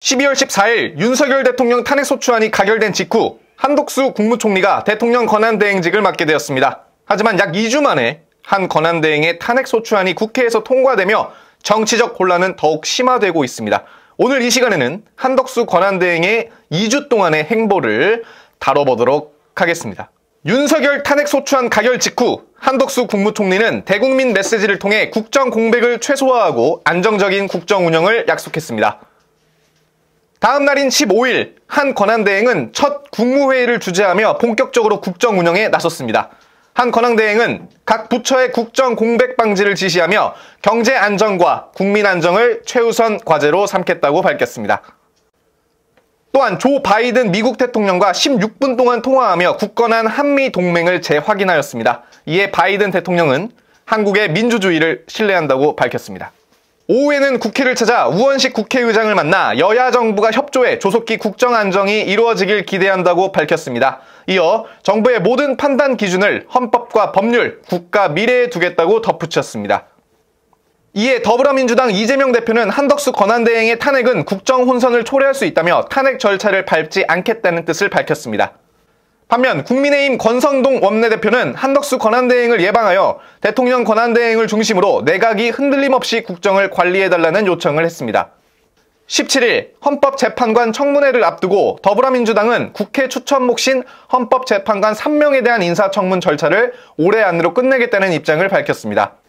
12월 14일 윤석열 대통령 탄핵소추안이 가결된 직후 한덕수 국무총리가 대통령 권한대행직을 맡게 되었습니다. 하지만 약 2주 만에 한 권한대행의 탄핵소추안이 국회에서 통과되며 정치적 혼란은 더욱 심화되고 있습니다. 오늘 이 시간에는 한덕수 권한대행의 2주 동안의 행보를 다뤄보도록 하겠습니다. 윤석열 탄핵소추안 가결 직후 한덕수 국무총리는 대국민 메시지를 통해 국정 공백을 최소화하고 안정적인 국정 운영을 약속했습니다. 다음 날인 15일 한 권한대행은 첫 국무회의를 주재하며 본격적으로 국정 운영에 나섰습니다. 한 권한대행은 각 부처의 국정 공백 방지를 지시하며 경제 안정과 국민 안정을 최우선 과제로 삼겠다고 밝혔습니다. 또한 조 바이든 미국 대통령과 16분 동안 통화하며 굳건한 한미 동맹을 재확인하였습니다. 이에 바이든 대통령은 한국의 민주주의를 신뢰한다고 밝혔습니다. 오후에는 국회를 찾아 우원식 국회의장을 만나 여야 정부가 협조해 조속히 국정 안정이 이루어지길 기대한다고 밝혔습니다. 이어 정부의 모든 판단 기준을 헌법과 법률, 국가 미래에 두겠다고 덧붙였습니다. 이에 더불어민주당 이재명 대표는 한덕수 권한대행의 탄핵은 국정 혼선을 초래할 수 있다며 탄핵 절차를 밟지 않겠다는 뜻을 밝혔습니다. 반면 국민의힘 권성동 원내대표는 한덕수 권한대행을 예방하여 대통령 권한대행을 중심으로 내각이 흔들림 없이 국정을 관리해달라는 요청을 했습니다. 17일 헌법재판관 청문회를 앞두고 더불어민주당은 국회 추천 몫인 헌법재판관 3명에 대한 인사청문 절차를 올해 안으로 끝내겠다는 입장을 밝혔습니다.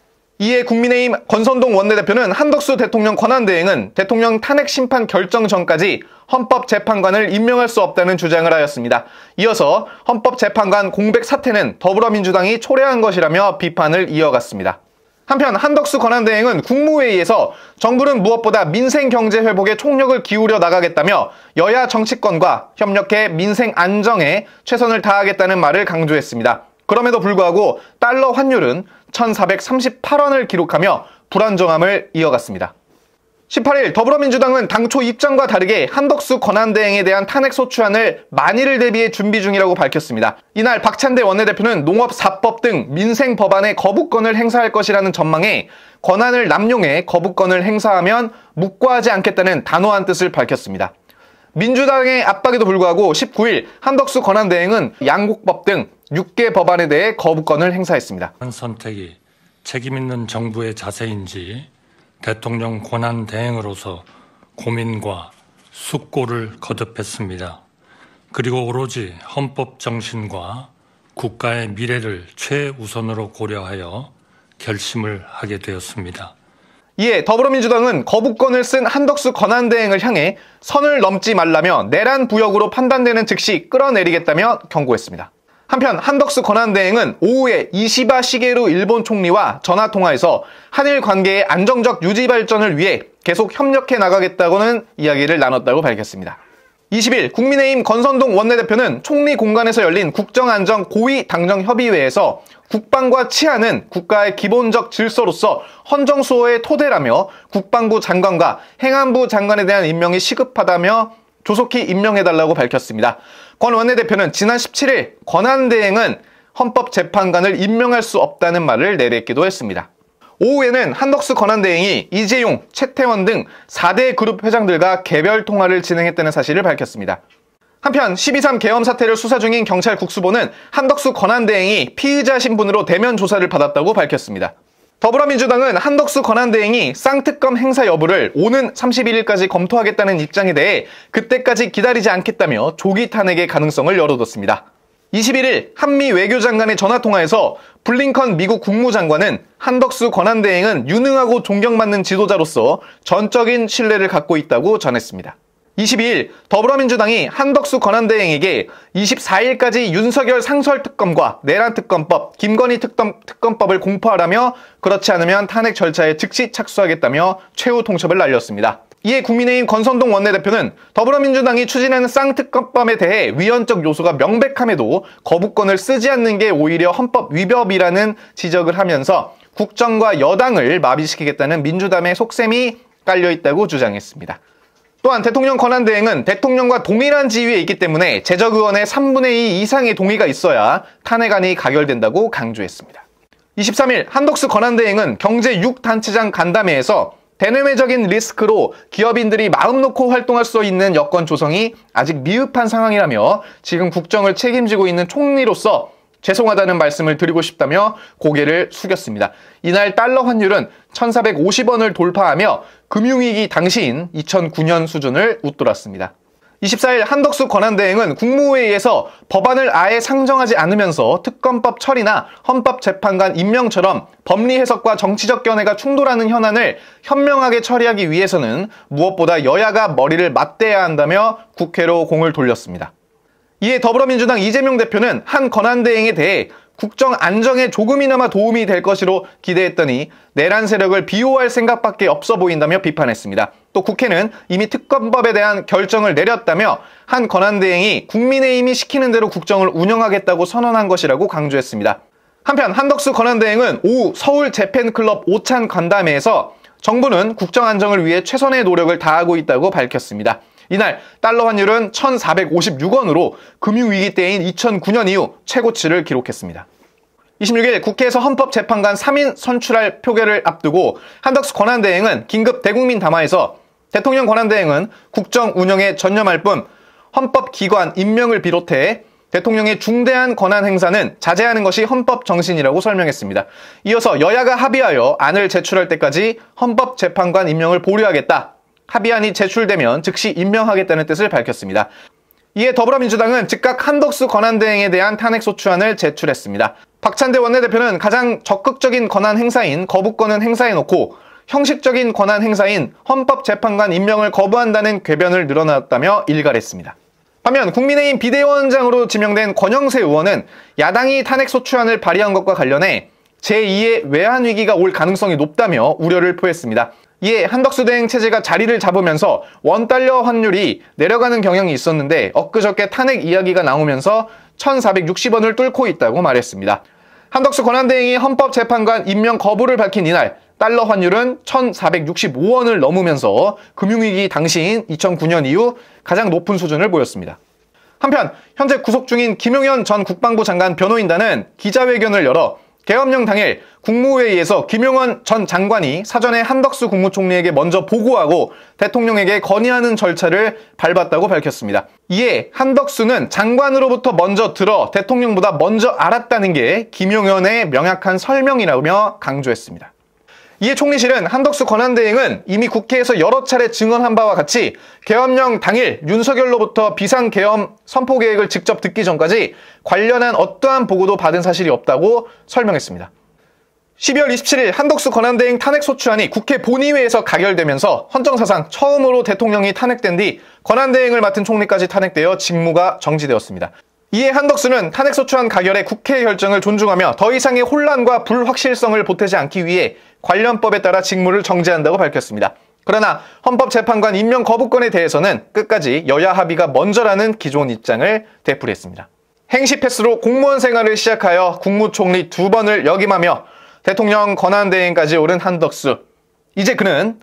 이에 국민의힘 권성동 원내대표는 한덕수 대통령 권한대행은 대통령 탄핵 심판 결정 전까지 헌법재판관을 임명할 수 없다는 주장을 하였습니다. 이어서 헌법재판관 공백 사태는 더불어민주당이 초래한 것이라며 비판을 이어갔습니다. 한편 한덕수 권한대행은 국무회의에서 정부는 무엇보다 민생 경제 회복에 총력을 기울여 나가겠다며 여야 정치권과 협력해 민생 안정에 최선을 다하겠다는 말을 강조했습니다. 그럼에도 불구하고 달러 환율은 1,438원을 기록하며 불안정함을 이어갔습니다. 18일 더불어민주당은 당초 입장과 다르게 한덕수 권한대행에 대한 탄핵소추안을 만일을 대비해 준비 중이라고 밝혔습니다. 이날 박찬대 원내대표는 농업 4법 등 민생 법안에 거부권을 행사할 것이라는 전망에 권한을 남용해 거부권을 행사하면 묵과하지 않겠다는 단호한 뜻을 밝혔습니다. 민주당의 압박에도 불구하고 19일 한덕수 권한대행은 양곡법 등 6개 법안에 대해 거부권을 행사했습니다. 선택이 책임있는 정부의 자세인지 대통령 권한대행으로서 고민과 숙고를 거듭했습니다. 그리고 오로지 헌법 정신과 국가의 미래를 최우선으로 고려하여 결심을 하게 되었습니다. 이에 더불어민주당은 거부권을 쓴 한덕수 권한대행을 향해 선을 넘지 말라며 내란 부역으로 판단되는 즉시 끌어내리겠다며 경고했습니다. 한편 한덕수 권한대행은 오후에 이시바 시게루 일본 총리와 전화통화에서 한일 관계의 안정적 유지 발전을 위해 계속 협력해 나가겠다고는 이야기를 나눴다고 밝혔습니다. 20일 국민의힘 권성동 원내대표는 총리 공간에서 열린 국정안정 고위당정협의회에서 국방과 치안은 국가의 기본적 질서로서 헌정수호의 토대라며 국방부 장관과 행안부 장관에 대한 임명이 시급하다며 조속히 임명해달라고 밝혔습니다. 권 원내대표는 지난 17일 권한대행은 헌법재판관을 임명할 수 없다는 말을 내뱉기도 했습니다. 오후에는 한덕수 권한대행이 이재용, 최태원 등 4대 그룹 회장들과 개별 통화를 진행했다는 사실을 밝혔습니다. 한편 12.3 계엄 사태를 수사 중인 경찰 국수본은 한덕수 권한대행이 피의자 신분으로 대면 조사를 받았다고 밝혔습니다. 더불어민주당은 한덕수 권한대행이 쌍특검 행사 여부를 오는 31일까지 검토하겠다는 입장에 대해 그때까지 기다리지 않겠다며 조기 탄핵의 가능성을 열어뒀습니다. 21일 한미 외교장관의 전화통화에서 블링컨 미국 국무장관은 한덕수 권한대행은 유능하고 존경받는 지도자로서 전적인 신뢰를 갖고 있다고 전했습니다. 22일 더불어민주당이 한덕수 권한대행에게 24일까지 윤석열 상설특검과 내란특검법, 김건희 특검법을 공포하라며 그렇지 않으면 탄핵 절차에 즉시 착수하겠다며 최후 통첩을 날렸습니다. 이에 국민의힘 권성동 원내대표는 더불어민주당이 추진하는 쌍특검법에 대해 위헌적 요소가 명백함에도 거부권을 쓰지 않는 게 오히려 헌법 위법이라는 지적을 하면서 국정과 여당을 마비시키겠다는 민주당의 속셈이 깔려있다고 주장했습니다. 또한 대통령 권한대행은 대통령과 동일한 지위에 있기 때문에 재적의원의 3분의 2 이상의 동의가 있어야 탄핵안이 가결된다고 강조했습니다. 23일 한덕수 권한대행은 경제 6단체장 간담회에서 대내외적인 리스크로 기업인들이 마음 놓고 활동할 수 있는 여건 조성이 아직 미흡한 상황이라며 지금 국정을 책임지고 있는 총리로서 죄송하다는 말씀을 드리고 싶다며 고개를 숙였습니다. 이날 달러 환율은 1,450원을 돌파하며 금융위기 당시인 2009년 수준을 웃돌았습니다. 24일 한덕수 권한대행은 국무회의에서 법안을 아예 상정하지 않으면서 특검법 처리나 헌법재판관 임명처럼 법리 해석과 정치적 견해가 충돌하는 현안을 현명하게 처리하기 위해서는 무엇보다 여야가 머리를 맞대야 한다며 국회로 공을 돌렸습니다. 이에 더불어민주당 이재명 대표는 한 권한대행에 대해 국정 안정에 조금이나마 도움이 될 것으로 기대했더니 내란 세력을 비호할 생각밖에 없어 보인다며 비판했습니다. 또 국회는 이미 특검법에 대한 결정을 내렸다며 한 권한대행이 국민의힘이 시키는 대로 국정을 운영하겠다고 선언한 것이라고 강조했습니다. 한편 한덕수 권한대행은 오후 서울 재팬클럽 오찬 간담회에서 정부는 국정 안정을 위해 최선의 노력을 다하고 있다고 밝혔습니다. 이날 달러 환율은 1,456원으로 금융위기 때인 2009년 이후 최고치를 기록했습니다. 26일 국회에서 헌법재판관 3인 선출할 표결을 앞두고 한덕수 권한대행은 긴급 대국민 담화에서 대통령 권한대행은 국정 운영에 전념할 뿐 헌법기관 임명을 비롯해 대통령의 중대한 권한 행사는 자제하는 것이 헌법 정신이라고 설명했습니다. 이어서 여야가 합의하여 안을 제출할 때까지 헌법재판관 임명을 보류하겠다. 합의안이 제출되면 즉시 임명하겠다는 뜻을 밝혔습니다. 이에 더불어민주당은 즉각 한덕수 권한대행에 대한 탄핵소추안을 제출했습니다. 박찬대 원내대표는 가장 적극적인 권한 행사인 거부권은 행사해놓고 형식적인 권한 행사인 헌법재판관 임명을 거부한다는 궤변을 늘어놨다며 일갈했습니다. 반면 국민의힘 비대위원장으로 지명된 권영세 의원은 야당이 탄핵소추안을 발의한 것과 관련해 제2의 외환위기가 올 가능성이 높다며 우려를 표했습니다. 이에 한덕수 대행 체제가 자리를 잡으면서 원달러 환율이 내려가는 경향이 있었는데 엊그저께 탄핵 이야기가 나오면서 1,460원을 뚫고 있다고 말했습니다. 한덕수 권한대행이 헌법재판관 임명 거부를 밝힌 이날 달러 환율은 1,465원을 넘으면서 금융위기 당시인 2009년 이후 가장 높은 수준을 보였습니다. 한편 현재 구속 중인 김용현 전 국방부 장관 변호인단은 기자회견을 열어 계엄령 당일 국무회의에서 김용현 전 장관이 사전에 한덕수 국무총리에게 먼저 보고하고 대통령에게 건의하는 절차를 밟았다고 밝혔습니다. 이에 한덕수는 장관으로부터 먼저 들어 대통령보다 먼저 알았다는 게 김용현의 명확한 설명이라며 강조했습니다. 이에 총리실은 한덕수 권한대행은 이미 국회에서 여러 차례 증언한 바와 같이 계엄령 당일 윤석열로부터 비상계엄 선포 계획을 직접 듣기 전까지 관련한 어떠한 보고도 받은 사실이 없다고 설명했습니다. 12월 27일 한덕수 권한대행 탄핵소추안이 국회 본의회에서 가결되면서 헌정사상 처음으로 대통령이 탄핵된 뒤 권한대행을 맡은 총리까지 탄핵되어 직무가 정지되었습니다. 이에 한덕수는 탄핵소추안 가결의 국회 결정을 존중하며 더 이상의 혼란과 불확실성을 보태지 않기 위해 관련법에 따라 직무를 정지한다고 밝혔습니다. 그러나 헌법재판관 임명 거부권에 대해서는 끝까지 여야 합의가 먼저라는 기존 입장을 되풀이했습니다. 행시 패스로 공무원 생활을 시작하여 국무총리 2번을 역임하며 대통령 권한대행까지 오른 한덕수. 이제 그는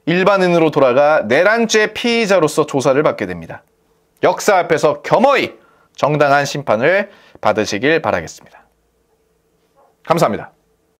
일반인으로 돌아가 내란죄 피의자로서 조사를 받게 됩니다. 역사 앞에서 겸허히 정당한 심판을 받으시길 바라겠습니다. 감사합니다.